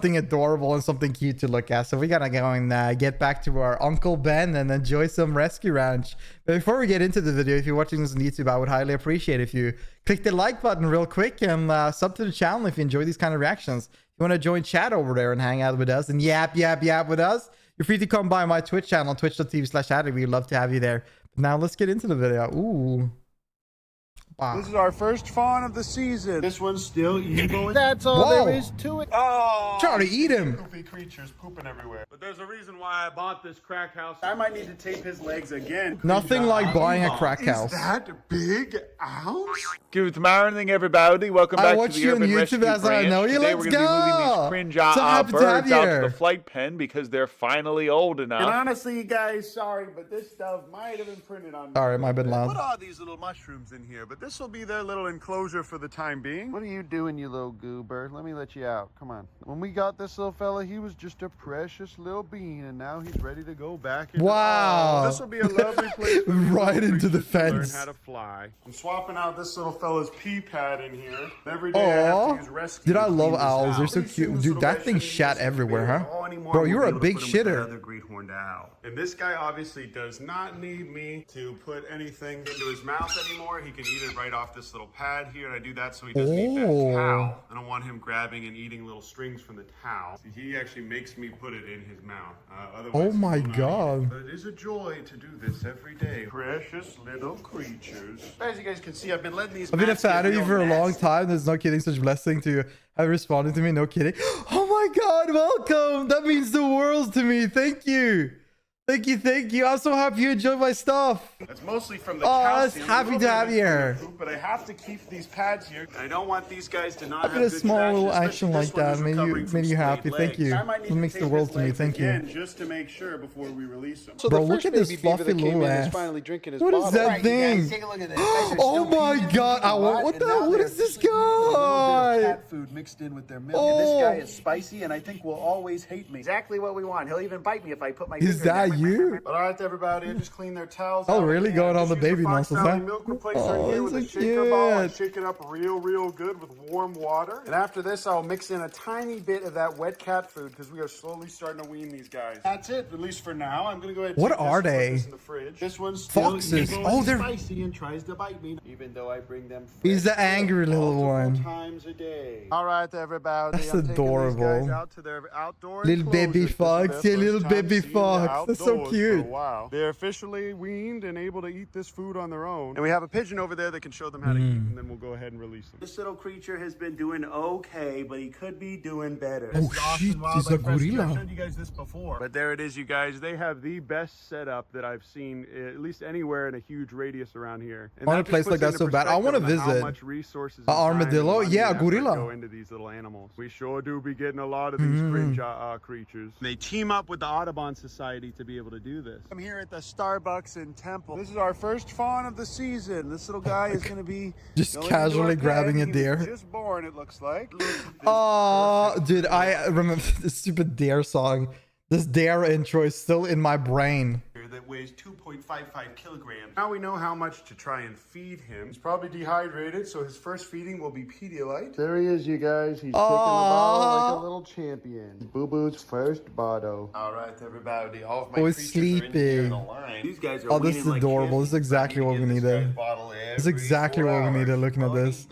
something adorable and something cute to look at. So we gotta go and get back to our Uncle Ben and enjoy some Rescue Ranch. But before we get into the video, if you're watching this on YouTube, I would highly appreciate if you click the like button real quick and sub to the channel if you enjoy these kind of reactions. If you want to join chat over there and hang out with us and yap with us, you're free to come by my Twitch channel, twitch.tv/attilleegames. We'd love to have you there. But now let's get into the video. Ooh. Wow. This is our first fawn of the season. This one's still evil. That's all there is to it. Oh, trying to eat him. Goofy creatures pooping everywhere. But there's a reason why I bought this crack house. I might need to tape his legs again. Nothing like buying a crack house. Is that big ounce? Good morning, everybody. Welcome back to the Urban Rescue Branch. Today we're going to be moving these cringe birds out to the flight pen because they're finally old enough. And honestly, you guys, sorry, but this stuff might have been printed on. Sorry, it might have been loud. What are these little mushrooms in here? But this will be their little enclosure for the time being. What are you doing, you little goober? Let me let you out. Come on. When we got this little fella, he was just a precious little bean, and now he's ready to go back. Wow. This will be a lovely place for right into the fence. Learn how to fly. I'm swapping out this little fella's pee pad in here. Every day I have to use rescue. Dude, I love owls. They're so cute. Dude, that thing shat everywhere, huh? Bro, you're a big shitter. And this guy obviously does not need me to put anything into his mouth anymore. He can eat it right off this little pad here, and I do that so he doesn't eat that towel. I don't want him grabbing and eating little strings from the towel. See, he actually makes me put it in his mouth. Oh my god. But it is a joy to do this every day. Precious little creatures. As you guys can see, I've been letting these. I've been a fan of you for a long time. There's no kidding, such blessing to have responded to me. No kidding. Oh my god, welcome. That means the world to me. Thank you. Thank you. I'm so happy you enjoy my stuff. It's mostly from the calcium. Happy to have you here. But I have to keep these pads here. I don't want these guys to not have good a small little action like that. Made you happy. Thank you. It makes the world to me. Thank you. Just to make sure before we release them. So bro, look at this fluffy little ass. What is that thing? Oh my god. What the hell? What is this guy? Cat food mixed in with their milk. This guy is spicy and I think will always hate me. Exactly what we want. He'll even bite me if I put my Is that you? But all right, everybody, just clean their towels. Oh, really? Going on the baby muscles, huh? Milk replacer here with a shaker ball and shake it up real good with warm water. And after this, I'll mix in a tiny bit of that wet cat food because we are slowly starting to wean these guys. That's it, at least for now. I'm gonna go ahead. And what are they? This in the fridge. This one's still foxes. Oh, they're spicy and tries to bite me, even though I bring them. He's the angry little one. Times a day. All right, everybody. That's adorable. Out to their outdoor little baby fox. Yeah, little baby fox. That's so cute. Wow. They're officially weaned and able to eat this food on their own. And we have a pigeon over there that can show them how to eat, and then we'll go ahead and release them. This little creature has been doing okay, but he could be doing better. Oh shit, it's a gorilla. I showed you guys this before. But there it is, you guys. They have the best setup that I've seen, at least anywhere in a huge radius around here. And I want a place like that so bad. I want to visit. How much resources an armadillo? Yeah, a gorilla. Go into these little animals. We sure do be getting a lot of these cringe creatures. They team up with the Audubon Society to be able to do this. I'm here at the Starbucks in Temple. This is our first fawn of the season. This little guy is going to be just casually grabbing a deer. Just born, it looks like. Oh, dude, I remember this stupid deer song. This deer intro is still in my brain. That weighs 2.55 kilograms. Now we know how much to try and feed him. He's probably dehydrated, so his first feeding will be Pedialyte. There he is, you guys. He's taking the bottle like a little champion. Boo Boo's first bottle. All right, everybody. All of my creatures sleeping. are in here in a line. These guys are this is adorable. This is exactly what we needed. This is exactly what we needed looking at this.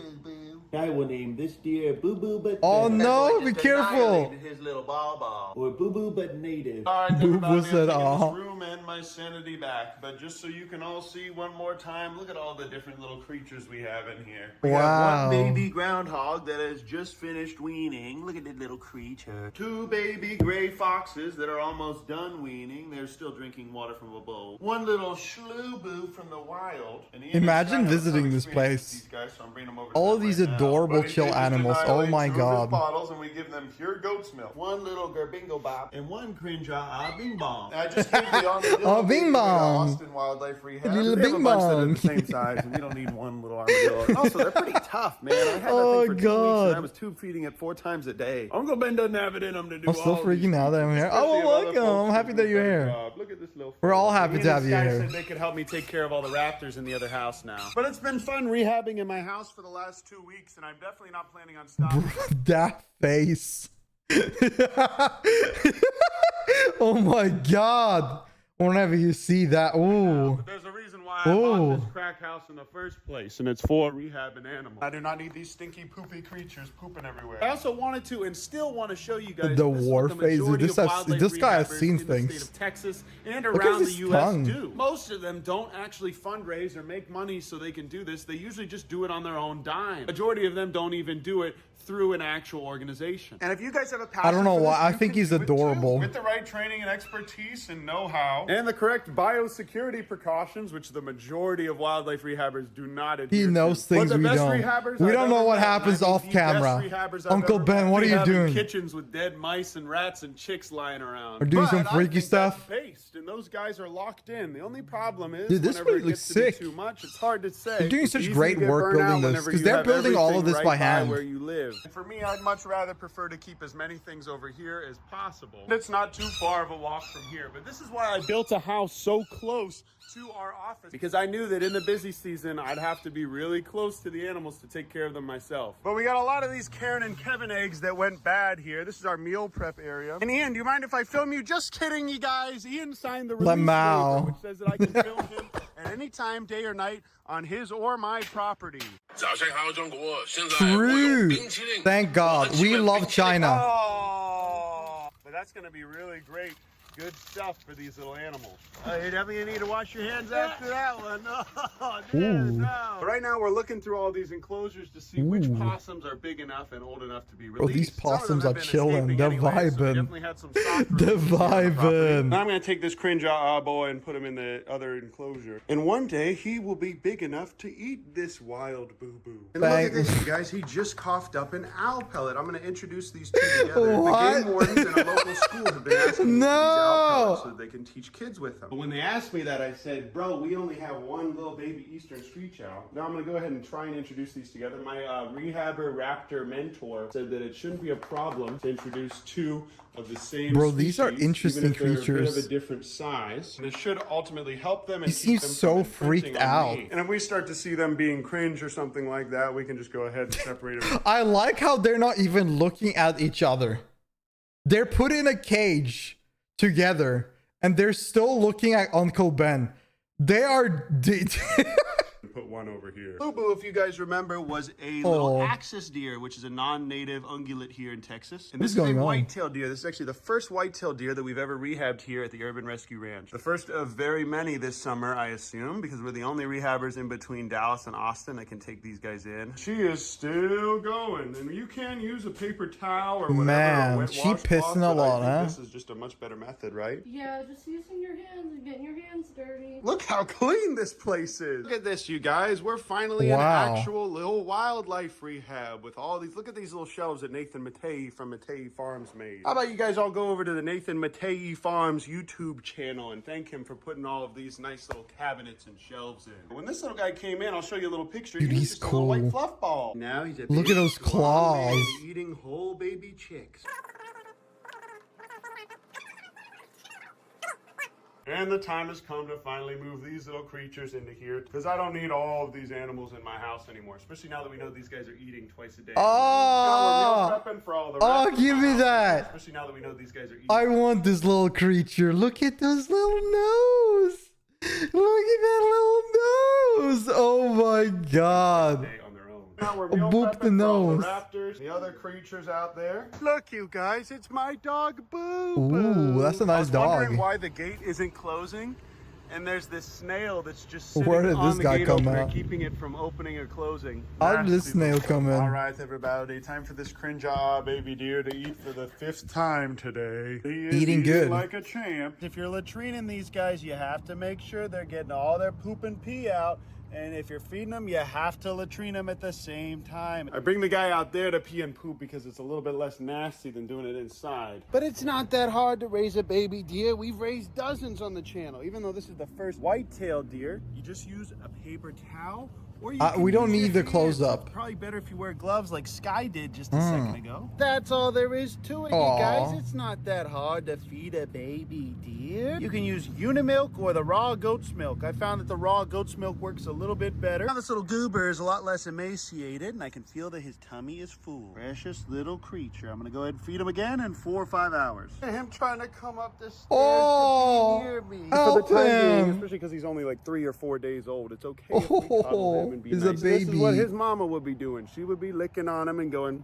I will name this deer Boo Boo but oh no, be careful. His little ball or Boo Boo but native. All right, Boo Boo said this room and my sanity back. But just so you can all see one more time, look at all the different little creatures we have in here. We have one baby groundhog that has just finished weaning. Look at that little creature. Two baby gray foxes that are almost done weaning. They're still drinking water from a bowl. One little shlooboo from the wild. And imagine visiting this place. These guys, so I'm bringing them over all these adorable chill animals. Oh my god. Bottles and we give them pure goat's milk. One little gerbingo bop and one cringe bing bong. I just gave the armadillo bing bong. Austin Wildlife Rehab. Little bing bong. The same size, and we don't need one little armadillo. Also, they're pretty tough, man. I had that thing for 2 weeks, and I was tube feeding it 4 times a day. Uncle Ben doesn't have it in him to do. I'm still freaking out that I'm here. Oh, welcome. I'm happy that you're here. Look at this little. We're all happy to have you here. Said they could help me take care of all the raptors in the other house now. But it's been fun rehabbing in my house for the last 2 weeks, and I'm definitely not planning on stopping. That face. Oh my god. Whenever you see that, ooh. But there's a reason why I bought this crack house in the first place, and it's for rehabbing animals. I do not need these stinky, poopy creatures pooping everywhere. I also wanted to, and still want to show you guys the war phase. This guy has seen in the things. state of Texas and around the U.S. tongue. do. Most of them don't actually fundraise or make money so they can do this. They usually just do it on their own dime. Majority of them don't even do it through an actual organization. And if you guys have a passion, I don't know why. I you think can he's do it too. adorable. With the right training and expertise and know-how, and the correct biosecurity precautions, which the majority of wildlife rehabbers do not adhere He knows to. things we don't. We don't know what happens off camera. Uncle Ben, what are you doing? Kitchens with dead mice and rats and chicks lying around. Or doing some freaky stuff. Based, and those guys are locked in. The only problem is, dude, this whenever really it looks gets to be sick. too much, it's hard to say. They're doing such great work building this because they're building all of this by hand. Where you live. And for me, I'd much rather prefer to keep as many things over here as possible. It's not too far of a walk from here, but this is why I built a house so close to our office, because I knew that in the busy season I'd have to be really close to the animals to take care of them myself. But we got a lot of these Karen and Kevin eggs that went bad here. This is our meal prep area. And Ian, do you mind if I film you? Just kidding, you guys. Ian signed the release waiver, which says that I can film him at any time, day or night, on his or my property. True. Thank God. We love China. Oh, but that's going to be really great. Good stuff for these little animals. You definitely need to wash your hands after that one. Oh, dude, no. Right now we're looking through all these enclosures to see which possums are big enough and old enough to be released. Oh, these possums are chilling. They're vibing. They're vibing. Now I'm going to take this cringe boy and put him in the other enclosure. And one day he will be big enough to eat this wild boo-boo. And look at this, you guys. He just coughed up an owl pellet. I'm going to introduce these two together. What? The game wardens in a local school have been asking me for these owl pellets so that they can teach kids with them. But when they asked me that, I said, bro, we only have one little baby eastern screech owl. Now I'm going to go ahead and try and introduce these together. My rehabber raptor mentor said that it shouldn't be a problem to introduce two of the same species, these are interesting even if they're creatures. a bit of a different size. And it should ultimately help them and He keep seems them so from imprinting freaked on out. me. And if we start to see them being cringe or something like that, we can just go ahead and separate them. I like how they're not even looking at each other. They're put in a cage together and they're still looking at Uncle Ben. They are... Put one over here. Boo-boo, if you guys remember, was a little axis deer, which is a non-native ungulate here in Texas. And this is a white-tailed deer. This is actually the first white-tailed deer that we've ever rehabbed here at the Urban Rescue Ranch. The first of very many this summer, I assume, because we're the only rehabbers in between Dallas and Austin that can take these guys in. She is still going, and you can use a paper towel or whatever. Man, she pissing a lot, huh? This is just a much better method, right? Yeah, just using your hands and getting your hands dirty. Look how clean this place is. Look at this, you guys. We're finally in actual little wildlife rehab with all these. Look at these little shelves that Nathan Matei from Matei Farms made. How about you guys all go over to the Nathan Matei Farms YouTube channel and thank him for putting all of these nice little cabinets and shelves in. When this little guy came in, I'll show you a little picture. Dude, he's just cool. a little white fluff ball. Now he's a Look at those claws. Eating whole baby chicks. And the time has come to finally move these little creatures into here because I don't need all of these animals in my house anymore, especially now that we know these guys are eating twice a day. Oh, give me that. Especially now that we know these guys are eating. I want this little creature. Look at those little nose. Look at that little nose. Oh my God. Now we're meal prepping for all the raptors, the other creatures out there. Look, you guys, it's my dog Boo. Ooh, that's a nice dog. I was wondering why the gate isn't closing, and there's this snail that's just sitting Where did on this the guy gate come opener, out? keeping it from opening or closing. How did this snail come in? All right, everybody, time for this cringe baby deer to eat for the 5th time today. He is eating good like a champ. If you're latrining these guys, you have to make sure they're getting all their poop and pee out. And if you're feeding them, you have to latrine them at the same time. I bring the guy out there to pee and poop because it's a little bit less nasty than doing it inside. But it's not that hard to raise a baby deer. We've raised dozens on the channel. Even though this is the first white-tailed deer, you just use a paper towel Or you We don't use need your the close hands. up. It's probably better if you wear gloves like Sky did just a second ago. That's all there is to it, you Aw. guys. It's not that hard to feed a baby deer. You can use Unimilk or the raw goat's milk. I found that the raw goat's milk works a little bit better. Now this little goober is a lot less emaciated, and I can feel that his tummy is full. Precious little creature. I'm gonna go ahead and feed him again in 4 or 5 hours. Him trying to come up the stairs Oh, to be near me. help him. Especially because he's only like 3 or 4 days old. It's okay Oh, if we cuddle him and be he's nice. a This is what baby. his mama would be doing. She would be licking on him and going.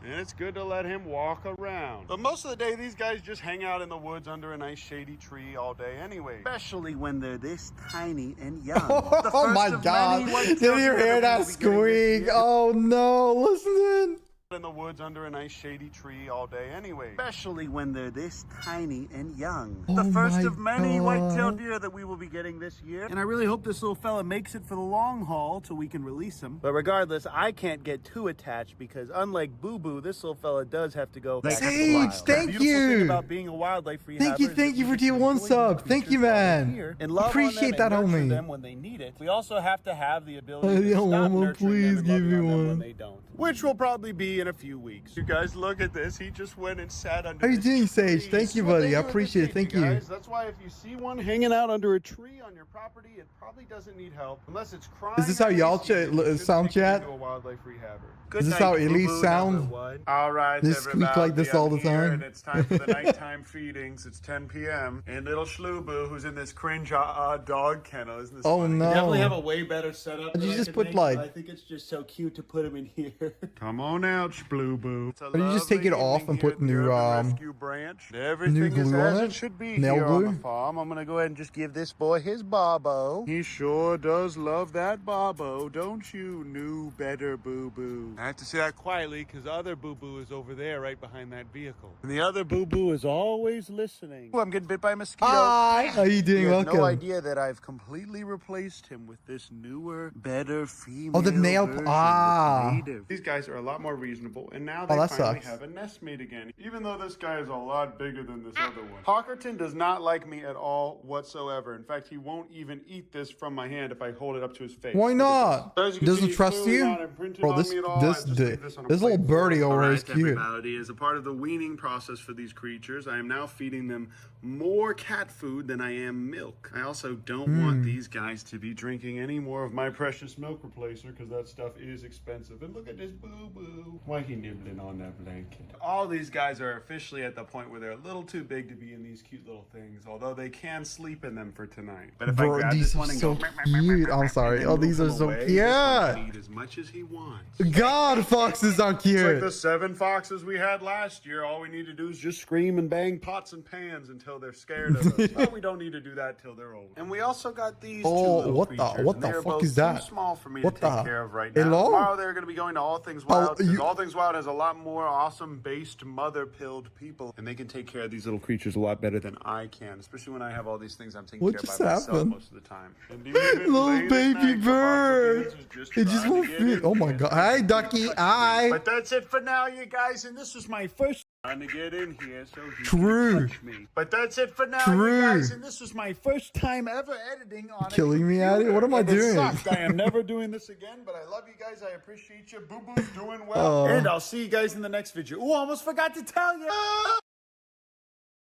And it's good to let him walk around. But most of the day, these guys just hang out in the woods under a nice shady tree all day anyway. Especially when they're this tiny and young. Oh my God. Did you hear that squeak? Oh no, listen. In the woods under a nice shady tree all day anyway. Especially when they're this tiny and young. Oh The first my of many God. white-tailed deer that we will be getting this year. And I really hope this little fella makes it for the long haul till we can release him. But regardless, I can't get too attached because unlike Boo Boo, this little fella does have to go back to the Sage, wild. thank The beautiful you. thing about being a wildlife rehabber Thank you is that for we tier can 1 enjoy sub. these Thank you, creatures while they're man. here and love on Appreciate them that, and nurture homie. them when they need it. We also have to have the ability to Yo, stop mama, nurturing please them and give loving me on them one. when they don't. Which will probably be in a few weeks. You guys look at this. He just went and sat under How you this doing, tree. Sage? Thank you, That's what buddy. they I do at appreciate this it. Thank age, you you. guys. That's why if you see one hanging out under a tree on your property, it probably doesn't need help. Unless it's crying. Is this how or y'all emaciated, you shouldn't sound take it chat? into a wildlife rehabber. Is this how Elise sound? All right, They squeak like this all the time? And it's time for the nighttime feedings. It's 10 p.m. And little Shlubu, who's in this cringe dog kennel, isn't this Oh funny? no. Definitely have a way better setup. Did you than I just could put, make, like- but I think it's just so cute to put him in here. Come on out, Shlubu. Or you just take it off and put new, rescue branch. Everything glue is on as it? it should be Nail here on glue? the farm. I'm gonna go ahead and just give this boy his Bobo. He sure does love that Bobo, don't you, new better Boo Boo? I have to say that quietly because other Boo Boo is over there, right behind that vehicle. And the other Boo Boo is always listening. Oh, I'm getting bit by a mosquito. Hi. How you doing? He has Welcome. no idea that I've completely replaced him with this newer, better female. Oh, the nail- version ah. that's native. These guys are a lot more reasonable, and now Oh, they that finally sucks. have a nestmate again. Even though this guy is a lot bigger than this other one. Hawkerton does not like me at all whatsoever. In fact, he won't even eat this from my hand if I hold it up to his face. Why Look at not? this. As you can Doesn't see, trust clearly you? not imprinted Bro, on this me at all. I just leave this on a little plate birdie for him. over All here is right, cute. everybody, as a part of the weaning process for these creatures, I am now feeding them more cat food than I am milk. I also don't want these guys to be drinking any more of my precious milk replacer because that stuff is expensive. And look at this boo-boo. Why he nibbling on that blanket? All these guys are officially at the point where they're a little too big to be in these cute little things, although they can sleep in them for tonight. But if I Bro, grab these this are one and so go, cute. I'm sorry. and then Oh, move these are him so away, cute. this one can eat as much as he wants. God, foxes are It's like cute. the 7 foxes we had last year. All we need to do is just scream and bang pots and pans until they're scared of us. But we don't need to do that till they're old. And we also got these two little what the- creatures, what and the they're fuck both is that? too small for me What to take the- care of right now. Hello? Tomorrow they're going to be going to All Things Wild. Because you- All Things Wild has a lot more awesome based mother-pilled people, and they can take care of these little creatures a lot better than I can, especially when I have all these things I'm taking What care of just by myself happened? most of the time. And even Little late at baby night, bird. Fox is It just trying to won't get fit. in Oh my here. God. Hi, ducky. Hi. But that's it for now, you guys, and this is my first trying to get in here so he True. can touch me. But that's it for now, True. you guys, and this is my first time ever editing on Killing a me computer. at it? What am I And it doing? sucked. I am never doing this again, but I love you guys. I appreciate you. Boo Boo's doing well. And I'll see you guys in the next video. Oh, almost forgot to tell you.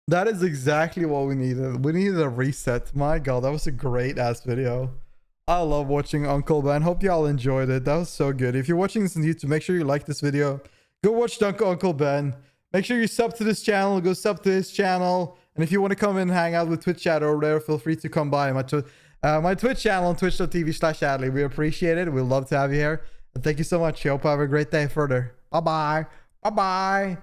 That is exactly what we needed. We needed a reset. My God, that was a great ass video. I love watching Uncle Ben. Hope y'all enjoyed it. That was so good. If you're watching this on YouTube, make sure you like this video. Go watch Uncle Ben. Make sure you sub to this channel. Go sub to his channel. And if you want to come and hang out with Twitch chat over there, feel free to come by my Twitch channel on twitch.tv/Adley. We appreciate it. We'd love to have you here. And thank you so much. I hope you have a great day further. Bye-bye. Bye-bye.